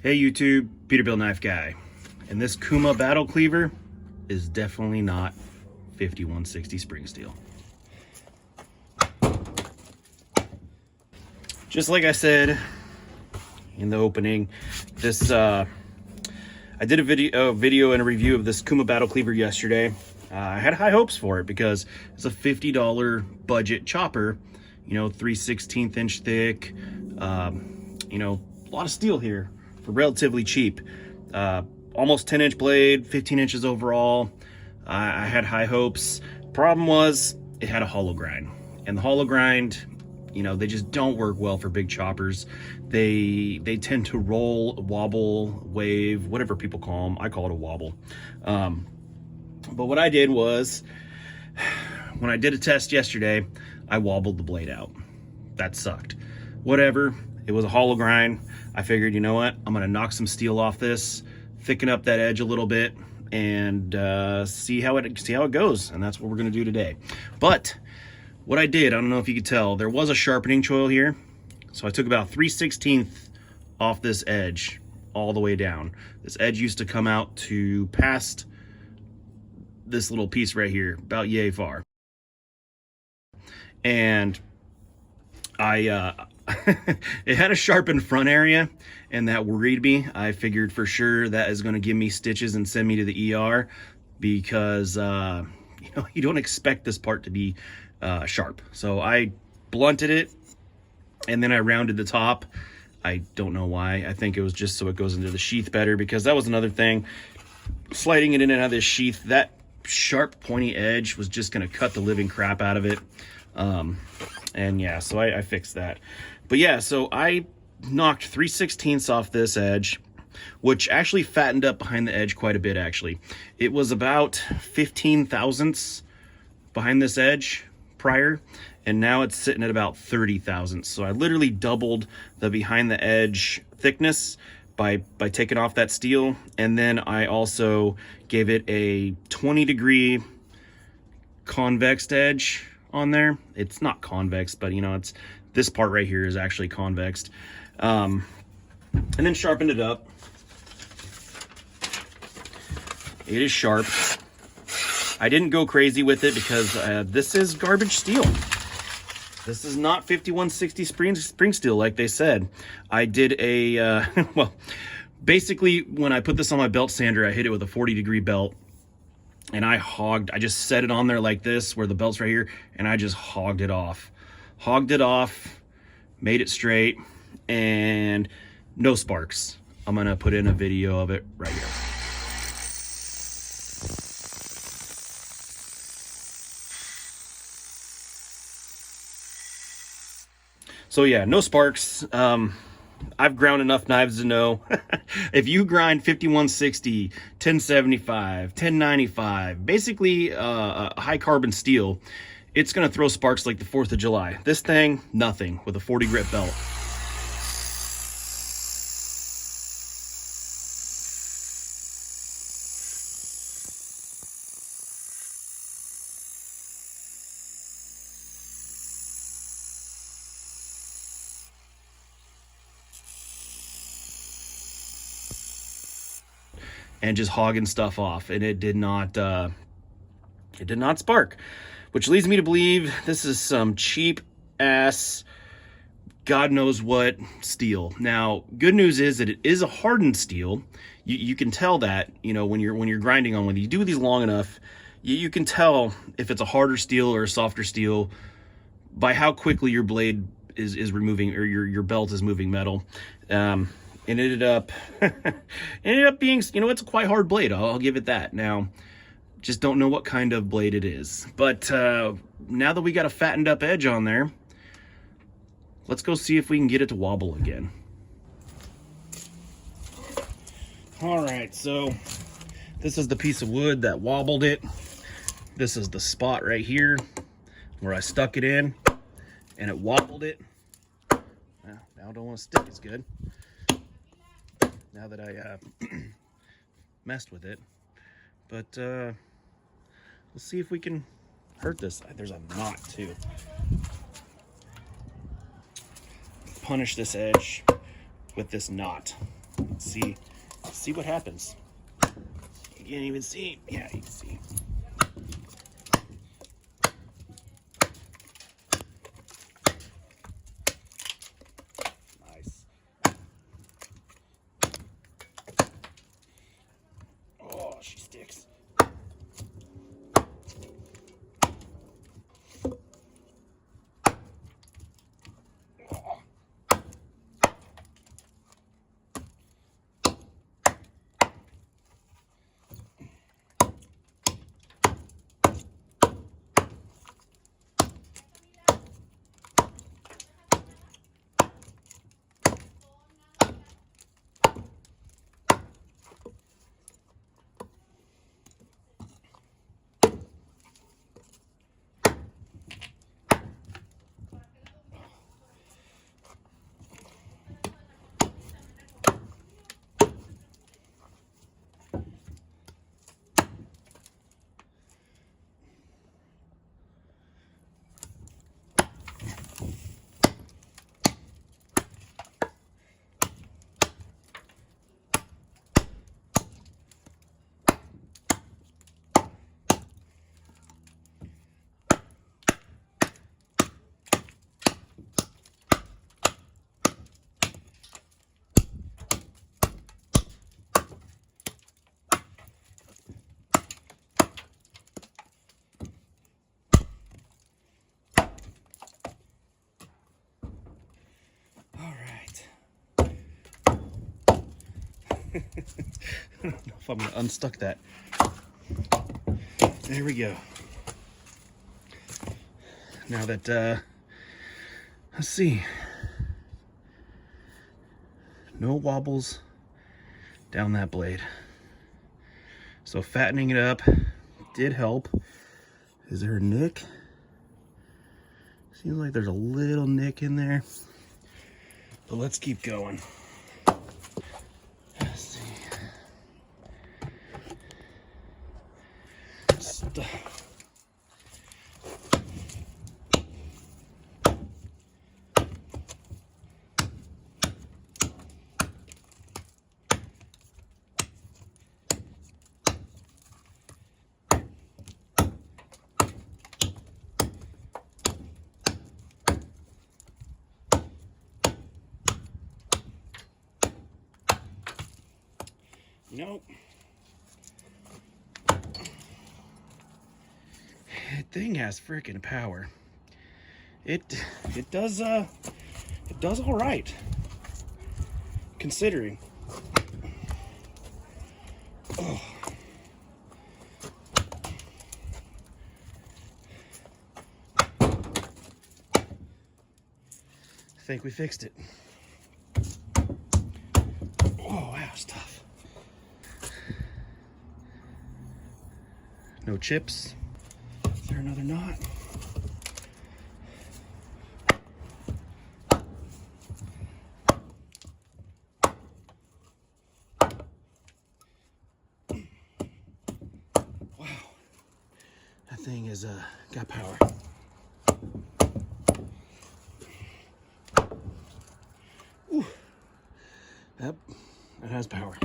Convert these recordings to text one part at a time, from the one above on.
Hey YouTube, Peterbilt Knife Guy. And this CUMA Battle Cleaver is definitely not 5160 spring steel. Just like I said in the opening, this I did a video and a review of this CUMA Battle Cleaver yesterday. I had high hopes for it because it's a $50 budget chopper, you know, 3/16 inch thick, you know, a lot of steel here for relatively cheap. Almost 10-inch blade, 15 inches overall. I had high hopes. Problem was it had a hollow grind, and the hollow grind, you know, they just don't work well for big choppers. They tend to roll, wobble, wave, whatever people call them. I call it a wobble. But what I did was, when I did a test yesterday, I wobbled the blade out. That sucked. Whatever, it was a hollow grind. I figured, you know what, I'm gonna knock some steel off this, thicken up that edge a little bit, and see how it goes. And that's what we're gonna do today. But what I did, I don't know if you could tell, there was a sharpening choil here. So I took about 3/16 off this edge all the way down. This edge used to come out to past this little piece right here, about yay far. And I it had a sharpened front area, and that worried me. I figured for sure that is going to give me stitches and send me to the ER, because you know, you don't expect this part to be sharp. So I blunted it, and then I rounded the top. I don't know why. I think it was just so it goes into the sheath better, because that was another thing. Sliding it in and out of this sheath, that sharp pointy edge was just going to cut the living crap out of it. And yeah, so I fixed that. But yeah, so I knocked 3/16 off this edge, which actually fattened up behind the edge quite a bit. Actually, it was about 15 thousandths behind this edge prior, and now it's sitting at about 30 thousandths. So I literally doubled the behind the edge thickness by taking off that steel. And then I also gave it a 20-degree convex edge on there. It's not convex, but you know, it's this part right here is actually convexed. And then sharpened it up. It is sharp. I didn't go crazy with it because this is garbage steel. This is not 5160 spring steel like they said. I did a well, basically when I put this on my belt sander, I hit it with a 40-degree belt, and I just set it on there like this, where the belt's right here, and I just hogged it off, made it straight, and no sparks. I'm gonna put in a video of it right here. So yeah, no sparks. I've ground enough knives to know if you grind 5160, 1075, 1095, basically high carbon steel, it's gonna throw sparks like the 4th of July. This thing, nothing, with a 40 grit belt. And just hogging stuff off, and it did not spark, which leads me to believe this is some cheap ass God knows what steel. Now, good news is that it is a hardened steel. You can tell that, you know, when you're grinding on one. You do these long enough, you can tell if it's a harder steel or a softer steel by how quickly your blade is removing, or your belt is moving metal. It ended up being, you know, it's a quite hard blade. I'll give it that. Now, just don't know what kind of blade it is. But now that we got a fattened up edge on there, let's go see if we can get it to wobble again. All right, so this is the piece of wood that wobbled it. This is the spot right here where I stuck it in, and it wobbled it. Now I don't want to stick as good now that I messed with it. But let's see if we can hurt this. There's a knot too. Punish this edge with this knot. see what happens. You can't even see. Yeah, you can see. Nice. Oh, she sticks. I don't know if I'm gonna unstuck that. There we go. Now that, let's see. No wobbles down that blade. So fattening it up did help. Is there a nick? Seems like there's a little nick in there. But let's keep going. Let's see. Nope. That thing has freaking power. It does all right, considering. Oh. I think we fixed it. Oh, that was tough. No chips. Is there another knot? Wow. That thing is got power. Ooh. Yep, it has power.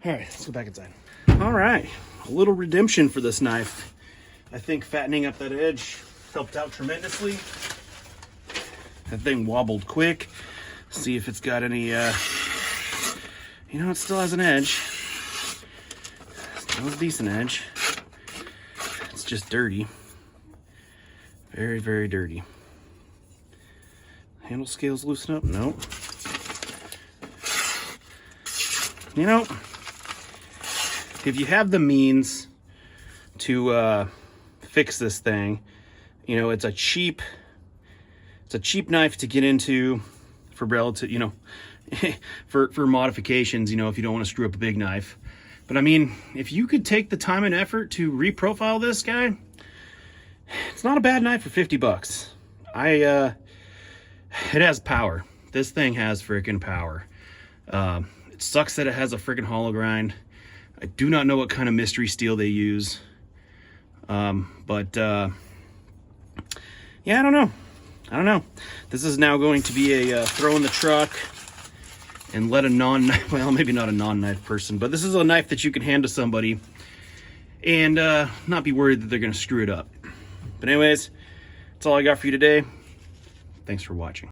All right, let's go back inside. All right, a little redemption for this knife. I think fattening up that edge helped out tremendously. That thing wobbled quick. See if it's got any, you know, it still has an edge. Still has a decent edge. It's just dirty. Very, very dirty. Handle scales loosen up? Nope. You know, if you have the means to fix this thing, you know, it's a cheap knife to get into for relative, you know, for modifications, you know, if you don't want to screw up a big knife. But I mean, if you could take the time and effort to reprofile this guy, it's not a bad knife for 50 bucks. It has power. This thing has freaking power. It sucks that it has a freaking hollow grind. I do not know what kind of mystery steel they use. Yeah, I don't know. I don't know. This is now going to be a throw in the truck and let a well, maybe not a non-knife person, but this is a knife that you can hand to somebody and not be worried that they're going to screw it up. But anyways, that's all I got for you today. Thanks for watching.